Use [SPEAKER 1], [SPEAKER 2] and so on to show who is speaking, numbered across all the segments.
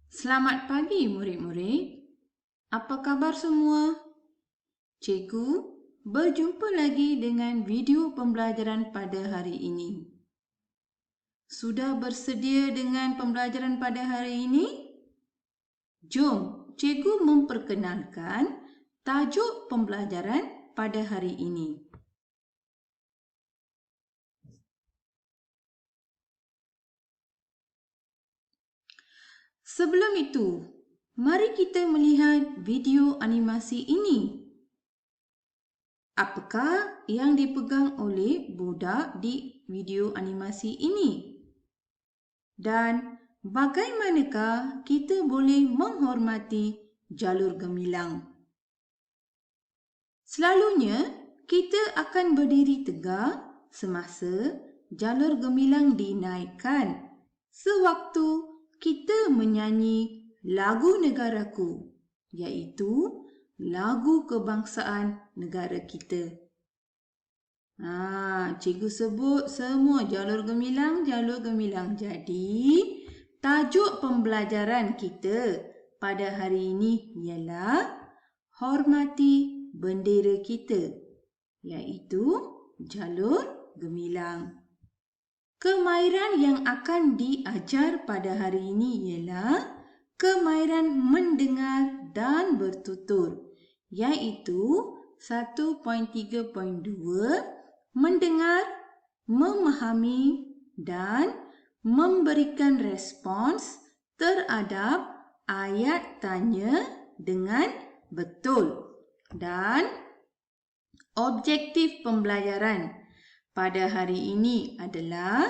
[SPEAKER 1] Selamat pagi murid-murid. Apa khabar semua? Cikgu berjumpa lagi dengan video pembelajaran pada hari ini. Sudah bersedia dengan pembelajaran pada hari ini? Jom cikgu memperkenalkan tajuk pembelajaran pada hari ini. Sebelum itu, mari kita melihat video animasi ini. Apakah yang dipegang oleh budak di video animasi ini? Dan bagaimanakah kita boleh menghormati jalur gemilang? Selalunya, kita akan berdiri tegak semasa jalur gemilang dinaikkan sewaktu kita menyanyi lagu negaraku, iaitu lagu kebangsaan negara kita. Cikgu sebut semua jalur gemilang. Jadi, tajuk pembelajaran kita pada hari ini ialah hormati bendera kita, iaitu jalur gemilang. Kemahiran yang akan diajar pada hari ini ialah kemahiran mendengar dan bertutur, iaitu 1.3.2 mendengar, memahami dan memberikan respons terhadap ayat tanya dengan betul. Dan objektif pembelajaran pada hari ini adalah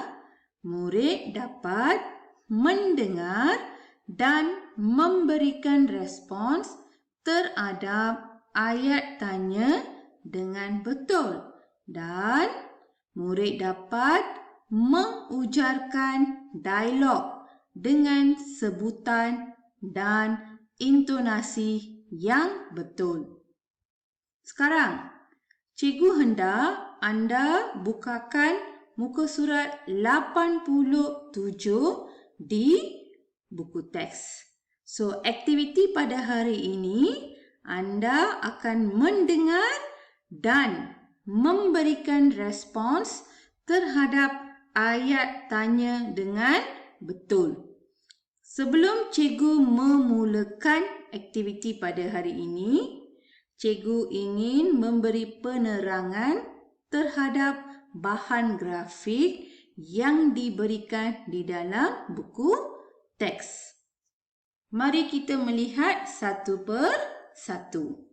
[SPEAKER 1] murid dapat mendengar dan memberikan respons terhadap ayat tanya dengan betul. Dan murid dapat mengujarkan dialog dengan sebutan dan intonasi yang betul. Sekarang, cikgu hendak anda bukakan muka surat 87 di buku teks. So, aktiviti pada hari ini, anda akan mendengar dan memberikan respons terhadap ayat tanya dengan betul. Sebelum cikgu memulakan aktiviti pada hari ini, cikgu ingin memberi penerangan terhadap bahan grafik yang diberikan di dalam buku teks. Mari kita melihat satu per satu.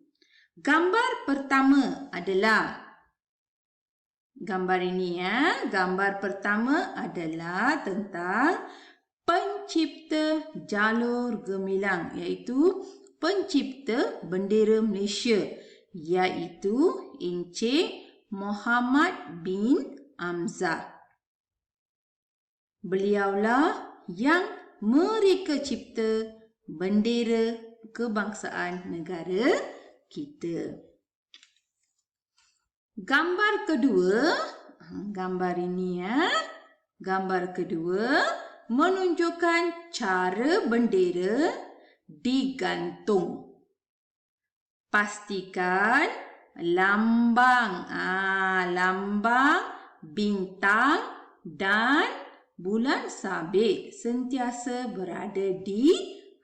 [SPEAKER 1] Gambar pertama adalah gambar ini ya. Gambar pertama adalah tentang pencipta jalur gemilang, iaitu pencipta bendera Malaysia, iaitu Encik Muhammad bin Amzah. Beliaulah yang mereka cipta bendera kebangsaan negara kita. Gambar kedua, gambar ini ya. Gambar kedua menunjukkan cara bendera digantung. Pastikan lambang bintang dan bulan sabit sentiasa berada di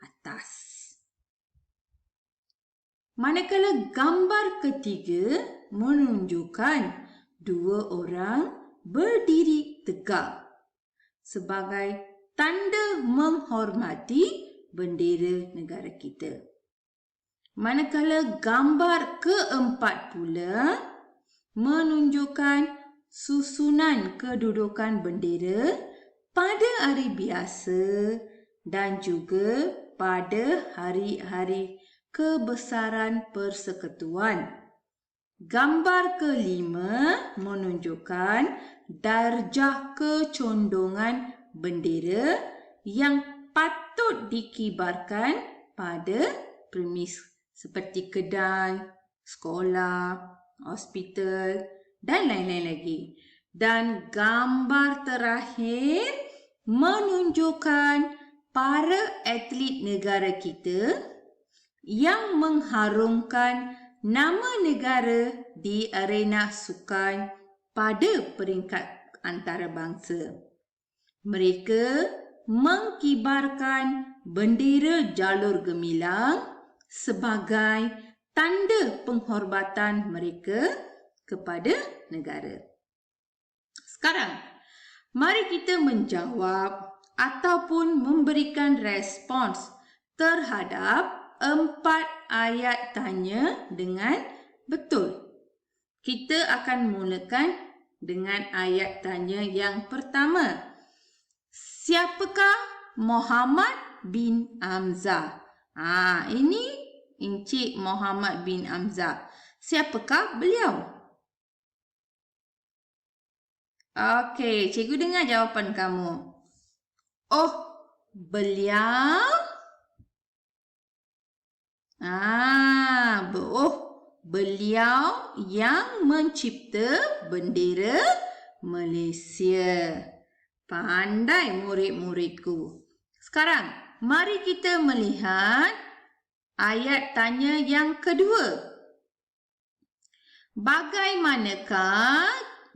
[SPEAKER 1] atas. Manakala gambar ketiga menunjukkan dua orang berdiri tegak sebagai tanda menghormati bendera negara kita. Manakala gambar keempat pula menunjukkan susunan kedudukan bendera pada hari biasa dan juga pada hari-hari kebesaran persekutuan. Gambar kelima menunjukkan darjah kecondongan bendera yang patut dikibarkan pada premis seperti kedai, sekolah, hospital dan lain-lain lagi. Dan gambar terakhir menunjukkan para atlet negara kita yang mengharumkan nama negara di arena sukan pada peringkat antarabangsa. Mereka mengkibarkan bendera jalur gemilang sebagai tanda penghormatan mereka kepada negara. Sekarang, mari kita menjawab ataupun memberikan respons terhadap 4 ayat tanya dengan betul. Kita akan mulakan dengan ayat tanya yang pertama. Siapakah Muhammad bin Hamzah? Ini Encik Muhammad bin Hamzah. Siapakah beliau? Okey, cikgu dengar jawapan kamu. Beliau beliau yang mencipta bendera Malaysia. Pandai murid-muridku. Sekarang, mari kita melihat ayat tanya yang kedua. Bagaimanakah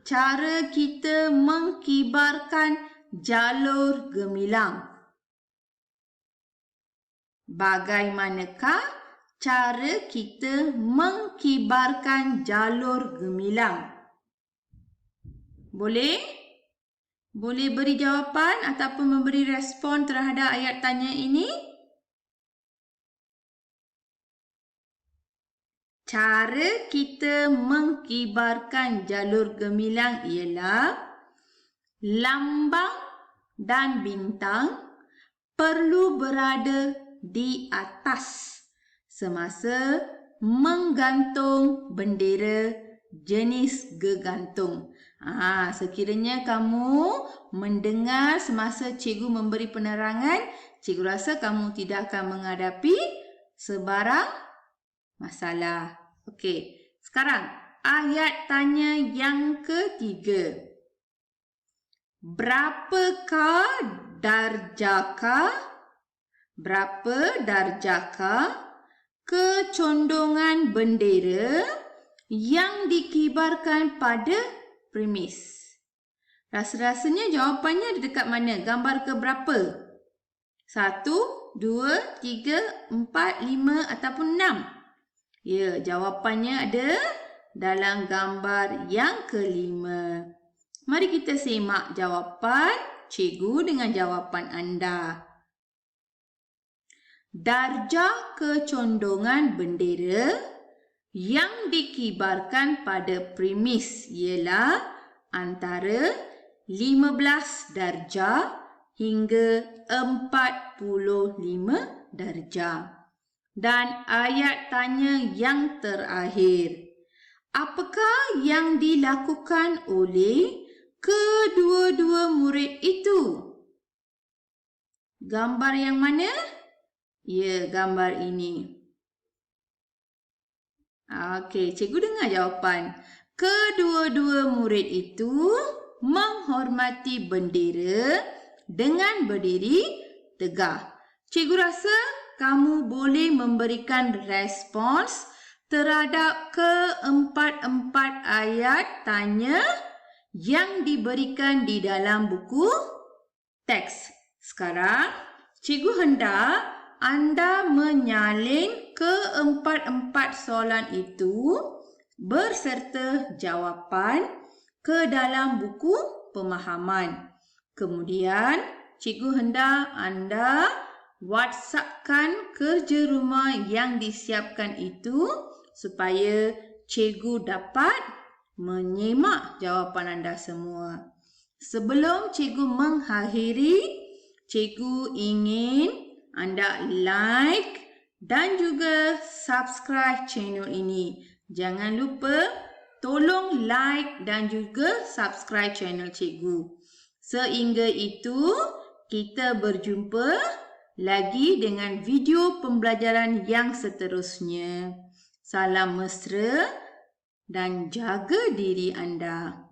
[SPEAKER 1] cara kita mengkibarkan jalur gemilang? Bagaimanakah cara kita mengkibarkan jalur gemilang? Boleh? Boleh beri jawapan ataupun memberi respon terhadap ayat tanya ini? Cara kita mengkibarkan jalur gemilang ialah lambang dan bintang perlu berada di atas semasa menggantung bendera jenis gegantung. Sekiranya kamu mendengar semasa cikgu memberi penerangan, cikgu rasa kamu tidak akan menghadapi sebarang masalah. Okey, sekarang ayat tanya yang ketiga. Berapa darjahkah kecondongan bendera yang dikibarkan pada premis? Rasa-rasanya jawapannya ada dekat mana? Gambar ke berapa? 1, 2, 3, 4, 5 ataupun 6? Ya, jawapannya ada dalam gambar yang kelima. Mari kita semak jawapan cikgu dengan jawapan anda. Darjah kecondongan bendera yang dikibarkan pada premis ialah antara 15 darjah hingga 45 darjah. Dan ayat tanya yang terakhir. Apakah yang dilakukan oleh kedua-dua murid itu? Gambar yang mana? Ya, gambar ini. Okey, cikgu dengar jawapan. Kedua-dua murid itu menghormati bendera dengan berdiri tegak. Cikgu rasa kamu boleh memberikan respons terhadap keempat-empat ayat tanya yang diberikan di dalam buku teks. Sekarang, cikgu hendak anda menyalin keempat-empat soalan itu berserta jawapan ke dalam buku pemahaman. Kemudian, cikgu hendak anda WhatsAppkan kerja rumah yang disiapkan itu supaya cikgu dapat menyimak jawapan anda semua. Sebelum cikgu mengakhiri, cikgu ingin anda like dan juga subscribe channel ini. Jangan lupa tolong like dan juga subscribe channel cikgu. Sehingga itu, kita berjumpa lagi dengan video pembelajaran yang seterusnya. Salam mesra dan jaga diri anda.